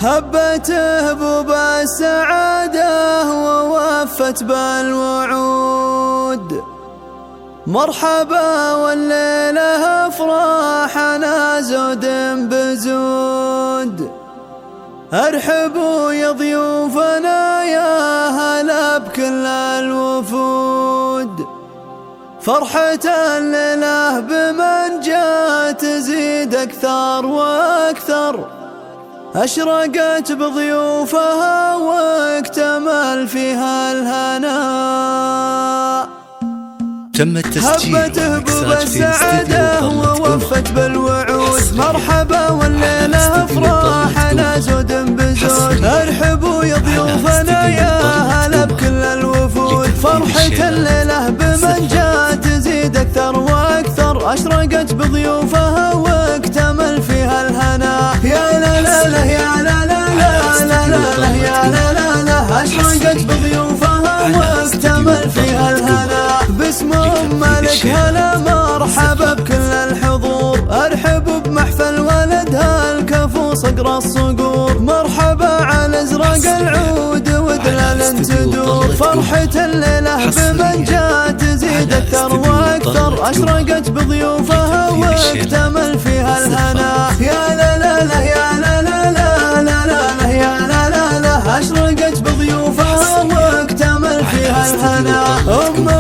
هبت هبوب السعادة ووفت بالوعود. مرحبا والليلة أفراحنا زود بزود. ارحبوا يا ضيوفنا يا هلا بكل الوفود. فرحة الليلة بمن جاء تزيد أكثر وأكثر. أشرقت بضيوفها واكتمل فيها الهناء. تم التسجيل هبت هبوب السعادة ووفت بالوعود. مرحبا والليلة أفراحنا زود بزود. ارحبوا يا ضيوفنا يا هلا بكل الوفود. فرحة الليلة بمن جاء تزيد أكثر وأكثر. أشرقت بضيوفها واكتمل فيها الهنا. يا لا لا لا يا لا لا لا لا لا يا لا لا لا. أشرقت بضيوفها واكتمل فيها الهنا. باسم مالك هلا مرحبا بكل الحضور. ارحبوا بمحفل ولدها الكفو صقر الصقور. مرحبا على ازرق العود ودلال تدور. فرحة الليلة بمن جاء تزيد أكثر وأكثر. أشرقت بضيوفها واكتمل فيها الهنا. يا لا لا لا يا لا لا لا لا لا يا لا لا لا. أشرقت بضيوفها واكتمل فيها الهنا.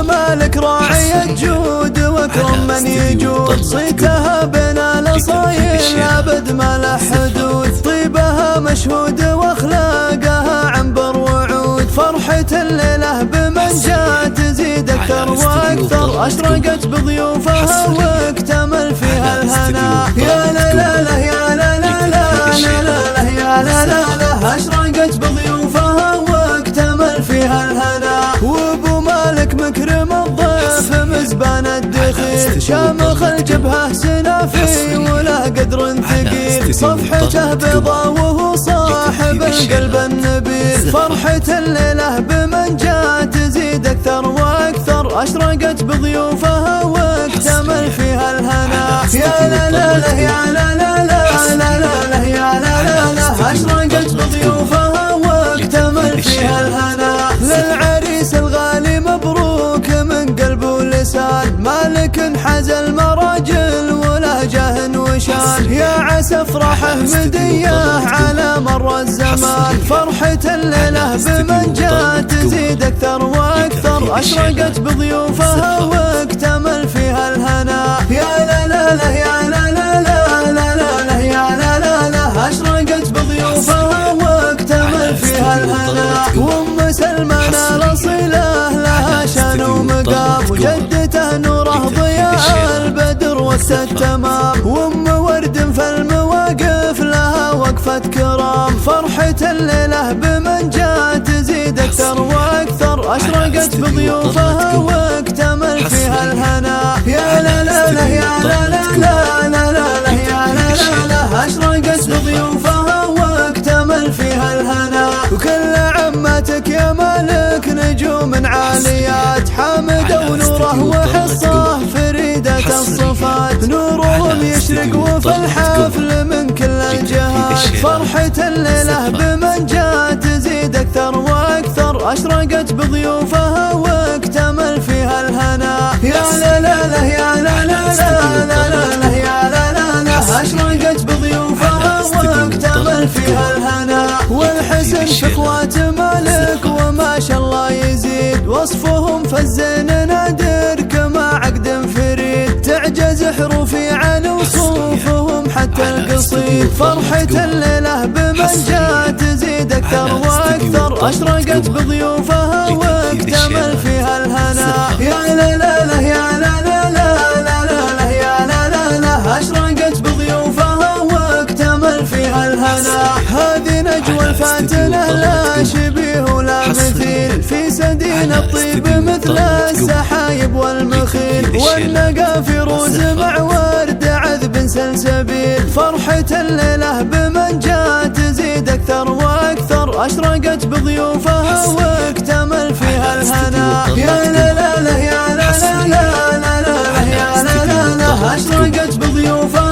مالك راعية جود واكرم من يجود. صيتها بين الاصايل ابد ما له حدود. طيبها مشهود واخلاقها عنبر وعود. فرحة الليلة بمن جاء تزيد اكثر واكثر. اشرقت بضيوفها واكتمل فيها الهنا. يا لا لا لا يا لا لا لا لا لا يا لا لا لا. اشرقت بضيوفها واكتمل فيها الهنا. وابو مالك مكرم الضيف مزبان الدخيل. شامخ الجبهة سنافي وله قدر ثقيل. صفحته بيضا وهو صاحب القلب النبيل. فرحة الليلة بمن جاء تزيد أكثر وأكثر. أشرقت بضيوفها واكتمل فيها الهنا. يا لا لا لا يا لا لا لا لا لا يا لا لا لا. أشرقت بضيوفها واكتمل فيها الهنا. للعريس الغالي مبروك من قلب ولسان. مالك حاز المراجل وله جاه وشان. يا عسى افراحه مديه على مر الزمان. فرحة الليلة بمن جاء تزيد أكثر وأكثر. أشرقت بضيوفها واكتمل فيها الهنا. يا لا لا لا يا لا لا لا لا لا يا لا لا لا. أشرقت بضيوفها واكتمل فيها الهنا. وأم سلمان الأصيلة لها شان ومقام. وجدته نوره ضياء البدر وقت التمام. وأم ورد في المواقف لها وقفة كرام. فرحة الليلة بمن جاء تزيد أكثر وأكثر. أشرقت بضيوفها واكتمل فيها الهنا. يا لا لا لا يا لا لا لا لا لا يا لا لا لا. أشرقت بضيوفها واكتمل فيها الهنا. وكل عماتك يا مالك نجوم عاليات. حامدة ونوره وحصة فريدة الصفات. نورهم يشرق وفي الحفل من كل الجهات. فرحة الليلة بمن جاء تزيد أكثر وأكثر. أشرقت بضيوفها واكتمل فيها الهنا. يا لا لا لا يا لا لا لا لا لا يا لا لا لا. أشرقت بضيوفها واكتمل فيها الهنا. والحسن في اخوات مالك وما شاء الله يزيد. وصفهم فالزين نادر كما عقد فريد. تعجز حروفي عن وصوفهم حتى القصيد. فرحة الليلة بمن جاء تزيد أكثر وأكثر. أشرقت بضيوفها واكتمل فيها الهنا. يا لا لا لا يا لا لا لا لا لا يا لا لا لا. أشرقت بضيوفها واكتمل فيها الهنا. هذه نجوى الفاتنة لا شبيه ولا مثيل. في سدين الطيب مثل السحايب والمخيل. والنقى فيروز مع ورد عذب سلسبيل. فرحة الليلة بمن جاء تزيد أكثر وأكثر. أشرقت بضيوفها واكتمل فيها الهنا. يا لا لا لا يا لا لا لا لا لا يا لا لا لا. أشرقت بضيوفها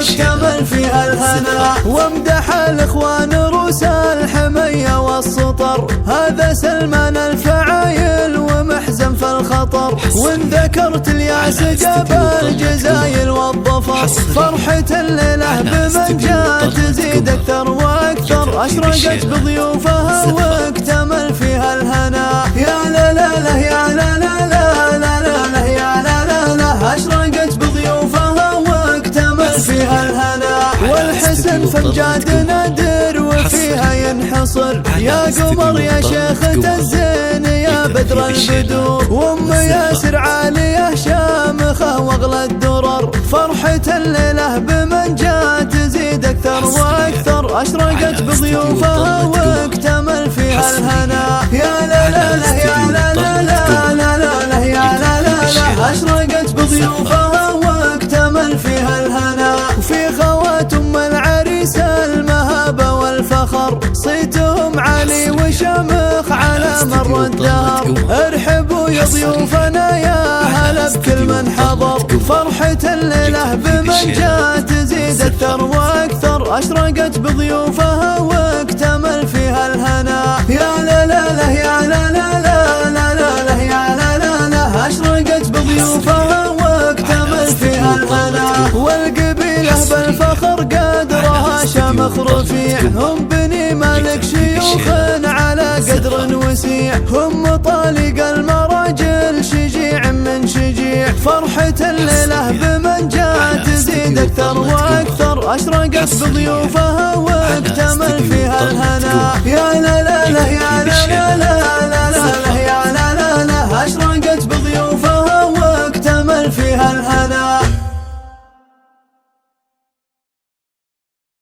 واكتمل فيها الهنا. وامدح الاخوان روس الحمية والسطر، هذا سلمان الفعايل ومحزن في الخطر. وان ذكرت الياس جبل جزايل والظفر، فرحة الليلة بمن جاء تزيد اكثر واكثر. اشرقت بضيوفها واكتمل فيها الهنا. يا لا لا لا يا لا لا لا لا لا يا لا لا لا. اشرقت بضيوفها واكتمل فيها الهنا. والحسن فمجاد نادر وفيها ينحصر، يا قمر يا شيخة الزين يا بدر البدور. وام ياسر عالية شامخة واغلى الدرر، فرحة الليلة بمن جاء تزيد اكثر واكثر. اشرقت بضيوفها واكتمل فيها الهنا. يا لا لا لا يا لا لا لا لا لا يا لا لا لا. اشرقت بضيوفها واكتمل فيها الهنا. وفي خوات ام العريس المهابة والفخر، صيتهم عالي وشمخ على مر الدهر. ارحبوا يا ضيوفنا يا هلا بكل من حضر، فرحة الليلة بمن جاء تزيد اكثر واكثر. اشرقت بضيوفها واكتمل فيها الهنا. يا لا لا لا يا لا لا لا لا لا يا لا لا لا. اشرقت بضيوفها واكتمل فيها الهنا. والقبيلة بالفخر قدرها شامخ رفيع، هم بني مالك شيوخ على قدر وسيع. هم طالق المراجل شجيع من شجيع، فرحة الليلة بمن جاء تزيد اكثر واكثر. اشرقت بضيوفها واكتمل فيها الهنا. يا لا لا لا يا لا لا لا لا لا يا لا لا لا. اشرقت بضيوفها واكتمل فيها الهنا.